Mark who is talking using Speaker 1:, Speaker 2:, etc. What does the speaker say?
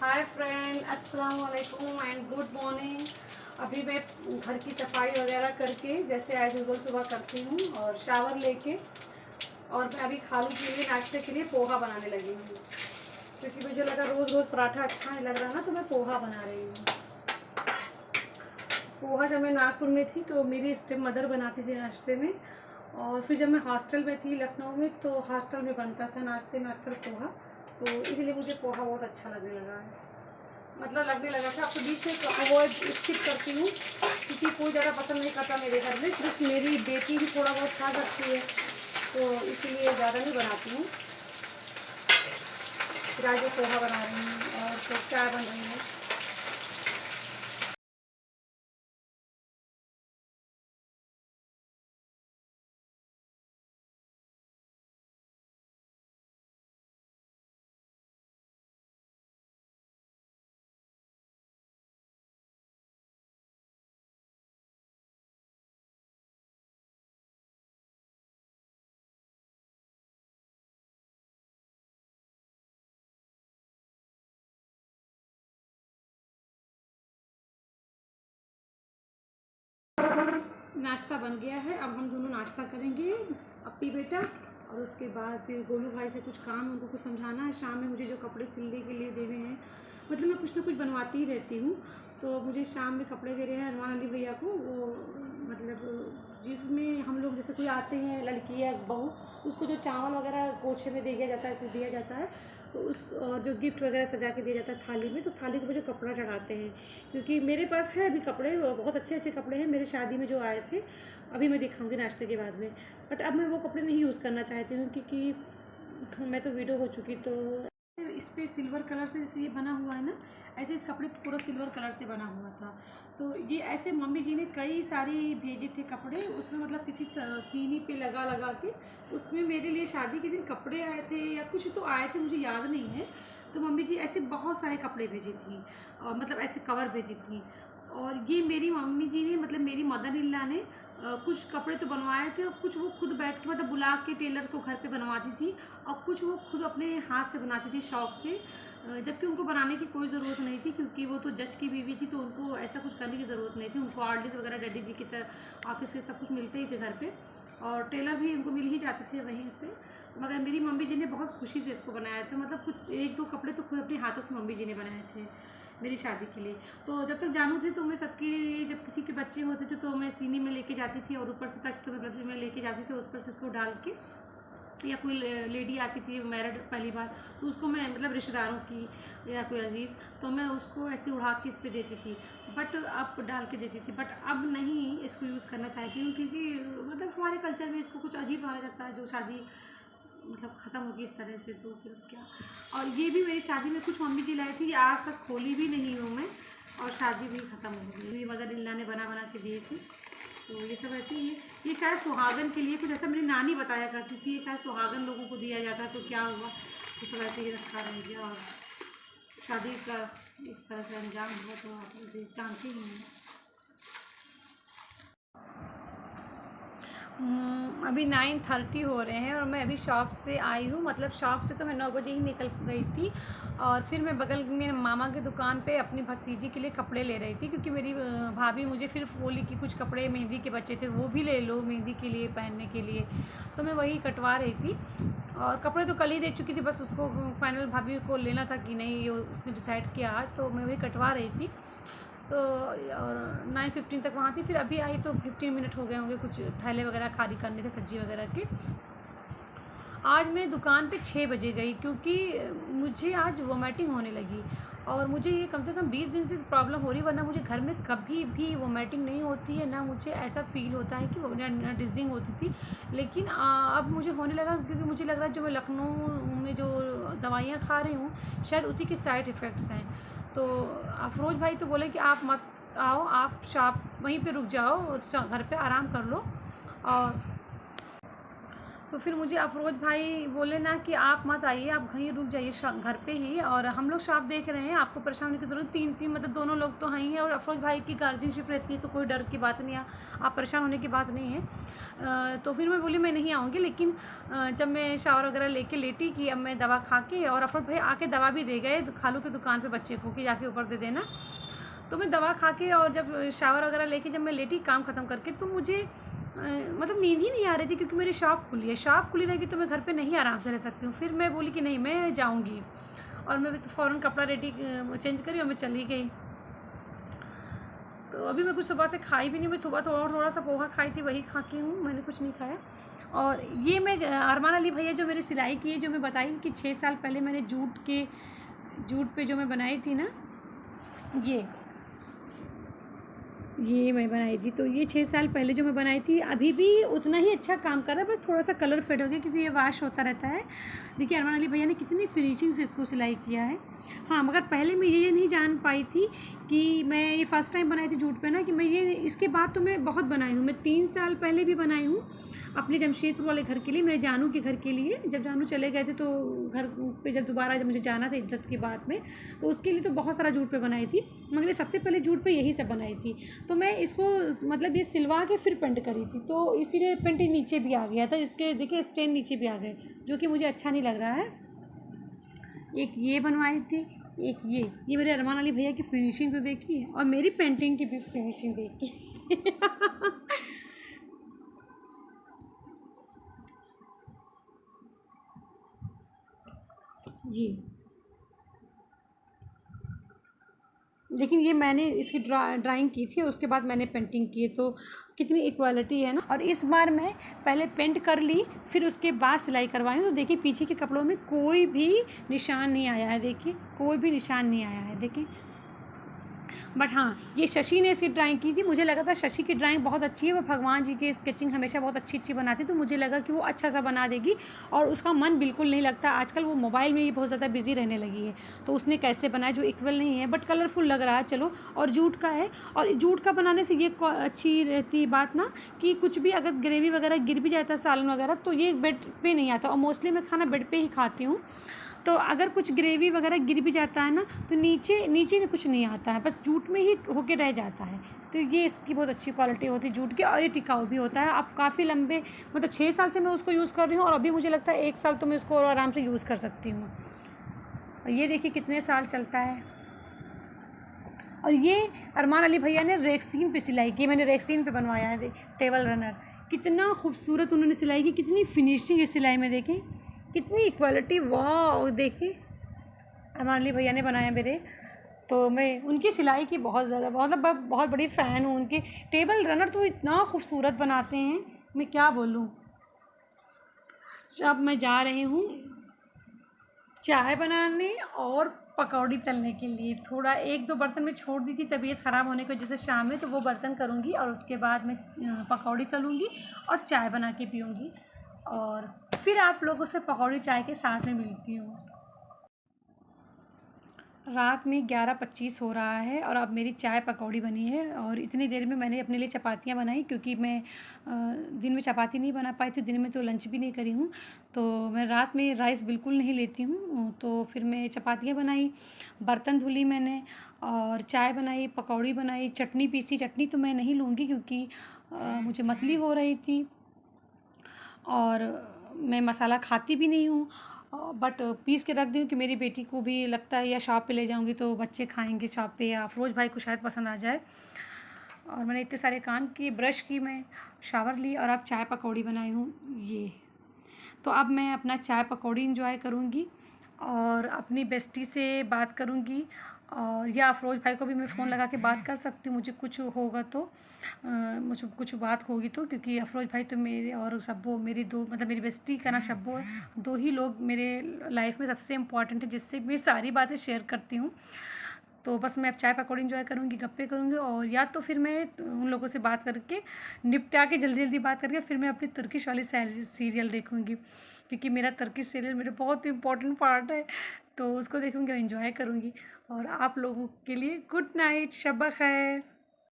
Speaker 1: Hi friend, अस्सलाम वालेकुम and good morning. अभी मैं घर की सफाई वगैरह करके जैसे एज यूजुअल सुबह करती हूँ और शावर लेके और मैं अभी खालू के लिए नाश्ते के लिए पोहा बनाने लगी हूँ, क्योंकि मुझे लगा रोज़ रोज़ पराठा अच्छा नहीं लग रहा ना, तो मैं पोहा बना रही हूँ। पोहा जब मैं नागपुर में थी तो मेरी स्टेप मदर बनाती थी नाश्ते में, और फिर जब मैं हॉस्टल में थी लखनऊ में तो हॉस्टल में बनता था नाश्ते में अक्सर पोहा, तो इसलिए मुझे पोहा बहुत अच्छा लगने लगा है। मतलब लगने लगा था। अब तो बीच में अवॉइड स्किप करती हूँ क्योंकि कोई ज़्यादा पसंद नहीं करता मेरे घर में, सिर्फ मेरी बेटी भी थोड़ा बहुत खा सकती है, तो इसलिए ज़्यादा नहीं बनाती हूँ। फिर आज पोहा बना रही हूँ और तो चाय बन रही है। नाश्ता बन गया है, अब हम दोनों नाश्ता करेंगे, अपी बेटा, और उसके बाद फिर गोलू भाई से कुछ काम, उनको कुछ समझाना है। शाम में मुझे जो कपड़े सिलने के लिए देने हैं, मतलब मैं कुछ ना कुछ बनवाती ही रहती हूँ, तो मुझे शाम में कपड़े दे रहे हैं अरमान अली भैया को। वो मतलब जिसमें हम लोग जैसे कोई आते हैं लड़की या बहू, उसको जो चावल वगैरह पोछे में दिया जाता है, दिया जाता है, तो उस और जो गिफ्ट वगैरह सजा के दिया जाता है थाली में, तो थाली को मुझे कपड़ा चढ़ाते हैं, क्योंकि मेरे पास है अभी कपड़े, बहुत अच्छे अच्छे कपड़े हैं मेरे शादी में जो आए थे, अभी मैं दिखाऊंगी नाश्ते के बाद में। बट अब मैं वो कपड़े नहीं यूज़ करना चाहती हूँ, क्योंकि मैं तो वीडियो हो चुकी, तो इस पर सिल्वर कलर से जैसे ये बना हुआ है ना, ऐसे इस कपड़े पूरा सिल्वर कलर से बना हुआ था। तो ये ऐसे मम्मी जी ने कई सारी भेजे थे कपड़े, उसमें मतलब किसी सीनी पे लगा लगा के उसमें मेरे लिए शादी के दिन कपड़े आए थे या कुछ तो आए थे, मुझे याद नहीं है। तो मम्मी जी ऐसे बहुत सारे कपड़े भेजी थी, और मतलब ऐसे कवर भेजी थी। और ये मेरी मम्मी जी ने, मतलब मेरी मदर इन लॉ ने कुछ कपड़े तो बनवाए थे, और कुछ वो खुद बैठ के मतलब बुला के टेलर को घर पे बनवाती थी, और कुछ वो खुद अपने हाथ से बनाती थी शौक़ से, जबकि उनको बनाने की कोई ज़रूरत नहीं थी, क्योंकि वो तो जज की बीवी थी, तो उनको ऐसा कुछ करने की ज़रूरत नहीं थी। उनको आर्टिस्ट वगैरह डैडी जी की तरह ऑफिस के सब कुछ मिलते ही थे घर पे, और टेलर भी उनको मिल ही जाते थे वहीं से। मगर मेरी मम्मी जी ने बहुत खुशी से इसको बनाया था, मतलब कुछ एक दो कपड़े तो खुद अपने हाथों से मम्मी जी ने बनाए थे मेरी शादी के लिए। तो जब तक जानू थी तो मैं सबकी, जब किसी के बच्चे होते थे तो मैं सीनी में लेके जाती थी, और ऊपर से तख्त मतलब मैं लेके जाती थी, उस पर से इसको डाल के, या कोई लेडी आती थी मैरिड पहली बार, तो उसको मैं मतलब रिश्तेदारों की या कोई अजीज़, तो मैं उसको ऐसे उड़ा के इस पर देती थी, बट अब डाल के देती थी। बट अब नहीं इसको यूज़ करना चाहती हूँ, क्योंकि मतलब हमारे कल्चर में इसको कुछ अजीब माना जाता है, जो शादी मतलब ख़त्म होगी इस तरह से, तो फिर क्या। और ये भी मेरी शादी में कुछ मम्मी जी लाई थी, आज तक खोली भी नहीं हूँ मैं, और शादी भी ख़त्म हो गई। मेरी मदर इन लॉ ने बना बना के दिए थे, तो ये सब ऐसे ही है। ये शायद सुहागन के लिए कुछ ऐसा मेरी नानी बताया करती थी, ये शायद सुहागन लोगों को दिया जाता है, तो क्या हुआ, तो सब ऐसे ही रखा रह गया, और शादी का इस तरह से अंजाम हुआ, तो आप जानते ही हैं। अभी 9:30 हो रहे हैं और मैं अभी शॉप से आई हूँ, मतलब शॉप से तो मैं 9 बजे ही निकल गई थी, और फिर मैं बगल में मामा की दुकान पे अपनी भतीजी के लिए कपड़े ले रही थी, क्योंकि मेरी भाभी मुझे फिर बोली कि कुछ कपड़े मेहंदी के बच्चे थे वो भी ले लो मेहंदी के लिए पहनने के लिए, तो मैं वही कटवा रही थी। और कपड़े तो कल ही दे चुकी थी, बस उसको फाइनल भाभी को लेना था कि नहीं, ये उसने डिसाइड किया आज, तो मैं वही कटवा रही थी। तो और 9:15 तक वहाँ थी, फिर अभी आई तो 15 मिनट हो गए होंगे, कुछ थैले वगैरह खाली करने थे सब्जी वगैरह के। आज मैं दुकान पे 6 बजे गई, क्योंकि मुझे आज वोमिटिंग होने लगी, और मुझे ये कम से कम 20 दिन से प्रॉब्लम हो रही है, वरना मुझे घर में कभी भी वोमिटिंग नहीं होती है, ना मुझे ऐसा फील होता है कि ना डिजिंग होती थी। लेकिन अब मुझे होने लगा, क्योंकि मुझे लग रहा है जो मैं लखनऊ में जो दवाइयाँ खा रही हूँ शायद उसी के साइड इफ़ेक्ट्स हैं। तो अफरोज भाई तो बोले कि आप मत आओ, आप शॉप वहीं पे रुक जाओ, घर पे आराम कर लो। और तो फिर मुझे अफरोज़ भाई बोले ना कि आप मत आइए, आप कहीं रुक जाइए घर पे ही, और हम लोग शॉप देख रहे हैं, आपको परेशान होने की ज़रूरत, तीन मतलब दोनों लोग तो हैं ही हैं, और अफरोज़ भाई की गार्जियनशिप रहती है तो कोई डर की बात नहीं है, आप परेशान होने की बात नहीं है। तो फिर मैं बोली मैं नहीं आऊँगी, लेकिन जब मैं शावर वगैरह लेके लेटी कि अब मैं दवा खा के, और अफरोज़ भाई आके दवा भी दे गए खालू की दुकान पे बच्चे को कि जाके ऊपर दे देना। तो मैं दवा खा के और जब शावर वगैरह लेके जब मैं लेटी काम ख़त्म करके, तो मुझे मतलब नींद ही नहीं आ रही थी, क्योंकि मेरी शॉप खुली है, शॉप खुली रहेगी तो मैं घर पे नहीं आराम से रह सकती हूँ। फिर मैं बोली कि नहीं मैं जाऊँगी, और मैं फ़ौरन कपड़ा रेडी चेंज करी और मैं चली गई। तो अभी मैं कुछ सुबह से खाई भी नहीं, मैं सुबह थोड़ा सा पोहा खाई थी, वही खा के हूँ, मैंने कुछ नहीं खाया। और ये मैं अरमान अली भैया जो मेरी सिलाई की है, जो मैं बताई कि 6 साल पहले मैंने जूट पे जो मैं बनाई थी ना, ये मैं बनाई थी, तो ये 6 साल पहले जो मैं बनाई थी, अभी भी उतना ही अच्छा काम कर रहा है, बस थोड़ा सा कलर फेड हो गया क्योंकि ये वॉश होता रहता है। देखिए अरमान अली भैया ने कितनी फिनिशिंग से इसको सिलाई किया है। हाँ, मगर पहले मैं ये नहीं जान पाई थी कि मैं ये फ़र्स्ट टाइम बनाई थी जूट पे ना, कि मैं ये इसके बाद तो मैं बहुत बनाई हूँ, मैं 3 साल पहले भी बनाई हूँ अपने जमशेदपुर वाले घर के लिए, मेरे जानू के घर के लिए। जब जानू चले गए थे तो घर पे जब दोबारा जब मुझे जाना था इज्जत की बात में, तो उसके लिए तो बहुत सारा जूट पे बनाई थी, मगर ये सबसे पहले जूट पे यही सब बनाई थी। तो मैं इसको मतलब ये सिलवा के फिर पेंट करी थी, तो इसीलिए पेंट नीचे भी आ गया था, इसके देखिए स्टेन नीचे भी आ गए, जो कि मुझे अच्छा नहीं लग रहा है। एक ये बनवाई थी, एक ये मेरे अरमान अली भैया की फिनिशिंग तो देखिए, और मेरी पेंटिंग की भी फिनिशिंग देखिए। जी, लेकिन ये मैंने इसकी ड्राइंग की थी, उसके बाद मैंने पेंटिंग की है, तो कितनी इक्वालिटी है ना। और इस बार मैं पहले पेंट कर ली, फिर उसके बाद सिलाई करवाई हूँ, तो देखिए पीछे के कपड़ों में कोई भी निशान नहीं आया है, देखिए कोई भी निशान नहीं आया है, देखिए। बट हाँ, ये शशि ने इसकी ड्राइंग की थी, मुझे लगा था शशि की ड्राइंग बहुत अच्छी है, वो भगवान जी की स्केचिंग हमेशा बहुत अच्छी अच्छी बनाती है, तो मुझे लगा कि वो अच्छा सा बना देगी, और उसका मन बिल्कुल नहीं लगता, आजकल वो मोबाइल में ही बहुत ज़्यादा बिजी रहने लगी है, तो उसने कैसे बनाया जो इक्वल नहीं है, बट कलरफुल लग रहा है, चलो। और जूट का है, और जूट का बनाने से ये अच्छी रहती बात ना, कि कुछ भी अगर ग्रेवी वगैरह गिर भी जाता है सालन वगैरह, तो ये बेड पे नहीं आता, और मोस्टली मैं खाना बेड पे ही खाती हूँ, तो अगर कुछ ग्रेवी वगैरह गिर भी जाता है ना, तो नीचे नीचे में कुछ नहीं आता है, बस जूट में ही होके रह जाता है। तो ये इसकी बहुत अच्छी क्वालिटी होती है जूट की, और ये टिकाऊ भी होता है। अब काफ़ी लंबे मतलब 6 साल से मैं उसको यूज़ कर रही हूँ, और अभी मुझे लगता है 1 साल तो मैं इसको और आराम से यूज़ कर सकती हूँ। और ये देखिए कितने साल चलता है। और ये अरमान अली भैया ने रेक्सीन पे सिलाई की, मैंने रेक्सीन पे बनवाया है, टेबल रनर, कितना खूबसूरत उन्होंने सिलाई की, कितनी फिनिशिंग है सिलाई में, देखें कितनी इक्वालिटी, वाह। देखिए अरमान अली भैया ने बनाया मेरे, तो मैं उनकी सिलाई की बहुत ज़्यादा मतलब बहुत बड़ी फ़ैन हूँ उनके। टेबल रनर तो इतना खूबसूरत बनाते हैं, मैं क्या बोलूँ। अब मैं जा रही हूँ चाय बनाने और पकौड़ी तलने के लिए, थोड़ा 1-2 बर्तन में छोड़ दी थी तबीयत ख़राब होने की वजह से शाम में, तो वो बर्तन करूँगी, और उसके बाद मैं पकौड़ी तलूँगी और चाय बना के पीऊँगी, और फिर आप लोगों से पकौड़ी चाय के साथ में मिलती हूँ। रात में 11:25 हो रहा है, और अब मेरी चाय पकौड़ी बनी है, और इतनी देर में मैंने अपने लिए चपातियाँ बनाई, क्योंकि मैं दिन में चपाती नहीं बना पाई थी, दिन में तो लंच भी नहीं करी हूँ, तो मैं रात में राइस बिल्कुल नहीं लेती हूँ, तो फिर मैं चपातियाँ बनाई, बर्तन धुली मैंने, और चाय बनाई, पकौड़ी बनाई, चटनी पीसी। चटनी तो मैं नहीं लूँगी क्योंकि मुझे मतली हो रही थी, और मैं मसाला खाती भी नहीं हूँ, बट पीस के रख दी हूँ कि मेरी बेटी को भी लगता है, या शॉप पे ले जाऊँगी तो बच्चे खाएंगे शॉप पे, या अफरोज़ भाई को शायद पसंद आ जाए। और मैंने इतने सारे काम किए, ब्रश की, मैं शावर ली, और अब चाय पकौड़ी बनाई हूँ ये। तो अब मैं अपना चाय पकौड़ी इंजॉय करूँगी, और अपनी बेस्टी से बात करूँगी, और या अफरोज़ भाई को भी मैं फ़ोन लगा के बात कर सकती हूँ, मुझे कुछ होगा तो, मुझे कुछ बात होगी तो, क्योंकि अफरोज़ भाई तो मेरे और शब्बो मेरी दो मतलब मेरी बेस्टी का ना शब्बो है, 2 ही लोग मेरे लाइफ में सबसे इम्पॉर्टेंट है, जिससे मैं सारी बातें शेयर करती हूँ। तो बस मैं अब चाय पकौड़ी इंजॉय करूँगी, गप्पे करूँगी, और या तो फिर मैं उन लोगों से बात करके निपटा के जल्दी जल्दी बात करके फिर मैं अपनी तुर्किश वाली सीरियल देखूँगी, क्योंकि मेरा तुर्किश सीरियल मेरा बहुत इंपॉर्टेंट पार्ट है, तो उसको देखूँगी और इन्जॉय करूँगी। और आप लोगों के लिए गुड नाइट, शब ख़ैर।